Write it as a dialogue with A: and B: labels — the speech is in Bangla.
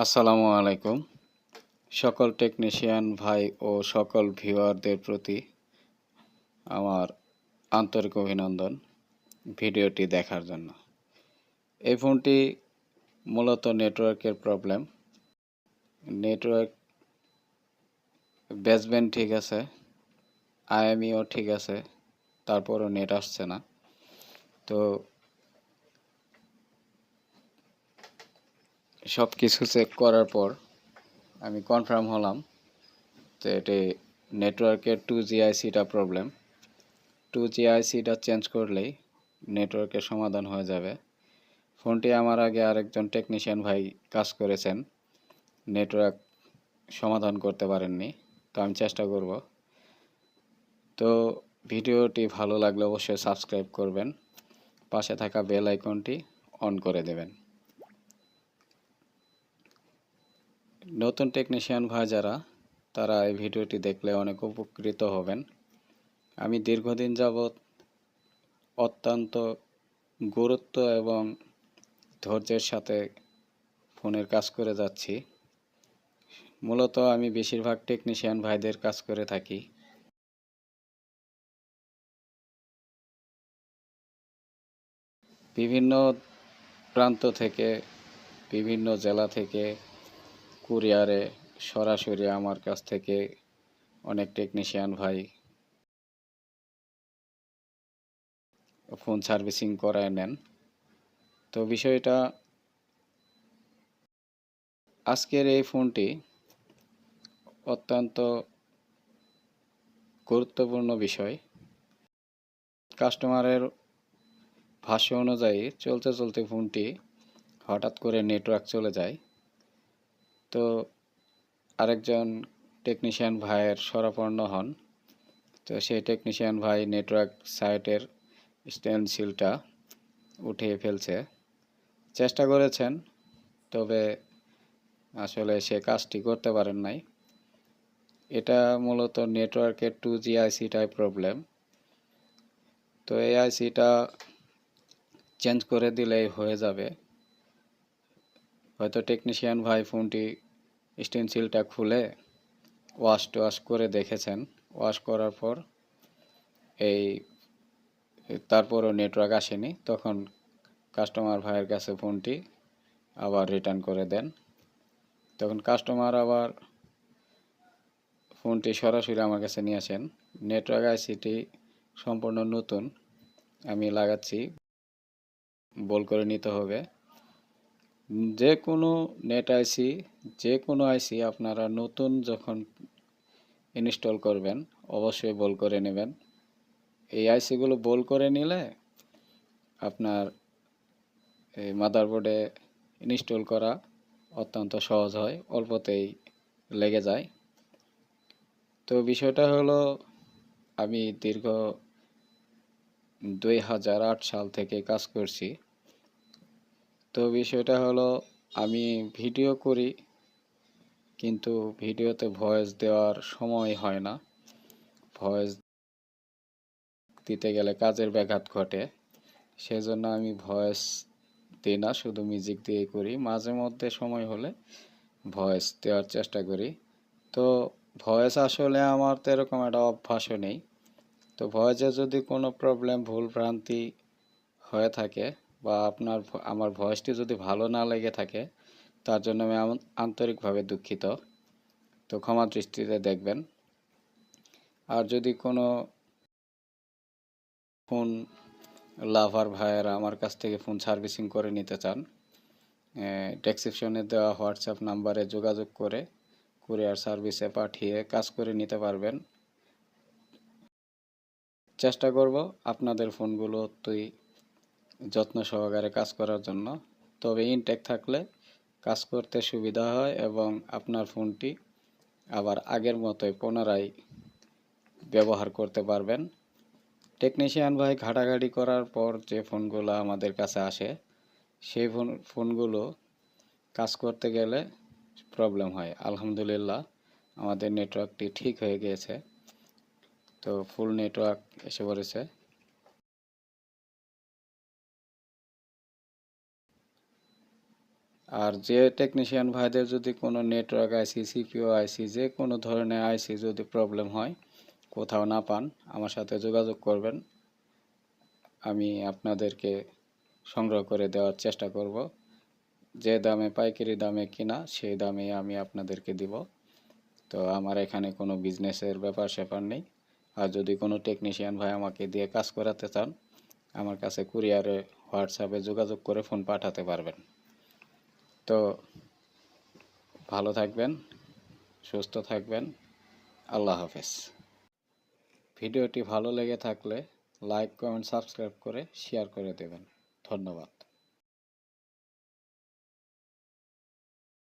A: আসসালামু আলাইকুম। সকল টেকনিশিয়ান ভাই ও সকল ভিউয়ারদের প্রতি আমার আন্তরিক অভিনন্দন ভিডিওটি দেখার জন্য। এই ফোনটি মূলত নেটওয়ার্কের প্রবলেম। নেটওয়ার্ক বেসব্যান্ড ঠিক আছে, আইএমইও ঠিক আছে, তারপরও নেট আসছে না। তো সব কিছু চেক করার পর আমি কনফার্ম হলাম যে এটি নেটওয়ার্কের 2G আইসিটা প্রবলেম। 2G আইসিটা চেঞ্জ করলেই নেটওয়ার্কের সমাধান হয়ে যাবে। ফোনটি আমার আগে আরেকজন টেকনিশিয়ান ভাই কাজ করেছেন, নেটওয়ার্ক সমাধান করতে পারেননি। তো আমি চেষ্টা করব। তো ভিডিওটি ভালো লাগলে অবশ্যই সাবস্ক্রাইব করবেন, পাশে থাকা বেল আইকনটি অন করে দেবেন। নতুন টেকনিশিয়ান ভাই যারা, তারা এই ভিডিওটি দেখলে অনেক উপকৃত হবেন। আমি দীর্ঘদিন যাবৎ অত্যন্ত গুরুত্ব এবং ধৈর্যের সাথে ফোনের কাজ করে যাচ্ছি। মূলত আমি বেশিরভাগ টেকনিশিয়ান ভাইদের কাজ করে থাকি। বিভিন্ন প্রান্ত থেকে, বিভিন্ন জেলা থেকে কুরিয়ারে সরাসরি আমার কাছ থেকে অনেক টেকনিশিয়ান ভাই ফোন সার্ভিসিং করায় নেন। তো বিষয়টা, আজকের এই ফোনটি অত্যন্ত গুরুত্বপূর্ণ বিষয়। কাস্টমারের ভাষ্য অনুযায়ী চলতে চলতে ফোনটি হঠাৎ করে নেটওয়ার্ক চলে যায়। তো আরেকজন টেকনিশিয়ান ভাইয়ের শরণাপন্ন হন। তো সেই টেকনিশিয়ান ভাই নেটওয়ার্ক সাইটের স্টেনসিলটা উঠিয়ে ফেলছে, চেষ্টা করেছেন, তবে আসলে সে কাজটি করতে পারেন নাই। এটা মূলত নেটওয়ার্কের 2G আইসিটাই প্রবলেম। তো এই আইসিটা চেঞ্জ করে দিলেই হয়ে যাবে। হয়তো টেকনিশিয়ান ভাই ফোনটি স্টেনসিলটা খুলে ওয়াশ করে দেখেছেন। ওয়াশ করার পর এই তারপরও নেটওয়ার্ক আসেনি, তখন কাস্টমার ভাইয়ের কাছে ফোনটি আবার রিটার্ন করে দেন। তখন কাস্টমার আবার ফোনটি সরাসরি আমার কাছে নিয়ে আসেন। নেটওয়ার্ক আইসিটি সম্পূর্ণ নতুন, আমি লাগাচ্ছি, বল করে নিতে হবে। যে কোনো নেট আইসি, যে কোনো আইসি আপনারা নতুন যখন ইনস্টল করবেন অবশ্যই বল করে নেবেন। এই আইসিগুলো বল করে নিলে আপনার এই মাদারবোর্ডে ইনস্টল করা অত্যন্ত সহজ হয়, অল্পতেই লেগে যায়। তো বিষয়টা হলো, আমি দীর্ঘ 2008 সাল থেকে কাজ করছি। তো বিষয়টা হলো, আমি ভিডিও করি, কিন্তু ভিডিওতে ভয়েস দেওয়ার সময় হয় না। ভয়েস দিতে গেলে কাজের ব্যাঘাত ঘটে, সেজন্য আমি ভয়েস দিই না, শুধু মিউজিক দিয়েই করি। মাঝে মধ্যে সময় হলে ভয়েস দেওয়ার চেষ্টা করি। তো ভয়েস আসলে আমার তো এরকম একটা অভ্যাসও নেই। তো ভয়েসে যদি কোনো প্রবলেম, ভুল ভ্রান্তি হয়ে থাকে, বা আমার ভয়েসটি যদি ভালো না লেগে থাকে, তার জন্য আমি আন্তরিকভাবে দুঃখিত। তো ক্ষমা দৃষ্টিতে দেখবেন। আর যদি কোনো ফোন লাভার ভাইয়েরা আমার কাছ থেকে ফোন সার্ভিসিং করে নিতে চান, ডেসক্রিপশনে দেওয়া হোয়াটসঅ্যাপ নাম্বারে যোগাযোগ করে কুরিয়ার সার্ভিসে পাঠিয়ে কাজ করে নিতে পারবেন। চেষ্টা করব আপনাদের ফোনগুলো যত্ন সহকারে কাজ করার জন্য। তবে ইনটেক থাকলে কাজ করতে সুবিধা হয় এবং আপনার ফোনটি আবার আগের মতোই পুনরায় ব্যবহার করতে পারবেন। টেকনিশিয়ান ভাই ঘাটাঘাটি করার পর যে ফোনগুলো আমাদের কাছে আসে, সেই ফোনগুলো কাজ করতে গেলে প্রবলেম হয়। আলহামদুলিল্লাহ আমাদের নেটওয়ার্কটি ঠিক হয়ে গিয়েছে। তো ফুল নেটওয়ার্ক এসে পড়েছে। আর যে টেকনিশিয়ান ভাইদের যদি কোনো নেটওয়ার্ক আইসি, সিপিইউ আইসি, যে কোনো ধরনের আইসি যদি প্রবলেম হয়, কোথাও না পান, আমার সাথে যোগাযোগ করবেন। আমি আপনাদেরকে সংগ্রহ করে দেওয়ার চেষ্টা করব। যে দামে পাইকারি দামে কিনা সেই দামে আমি আপনাদেরকে দিব। তো আমার এখানে কোনো বিজনেসের ব্যাপার স্যাপার নেই। আর যদি কোনো টেকনিশিয়ান ভাই আমাকে দিয়ে কাজ করাতে চান, আমার কাছে কুরিয়ারে, হোয়াটসঅ্যাপে যোগাযোগ করে ফোন পাঠাতে পারবেন। তো ভালো থাকবেন, সুস্থ থাকবেন। আল্লাহ হাফেজ। ভিডিওটি ভালো লেগে থাকলে লাইক, কমেন্ট, সাবস্ক্রাইব করে শেয়ার করে দেবেন। ধন্যবাদ।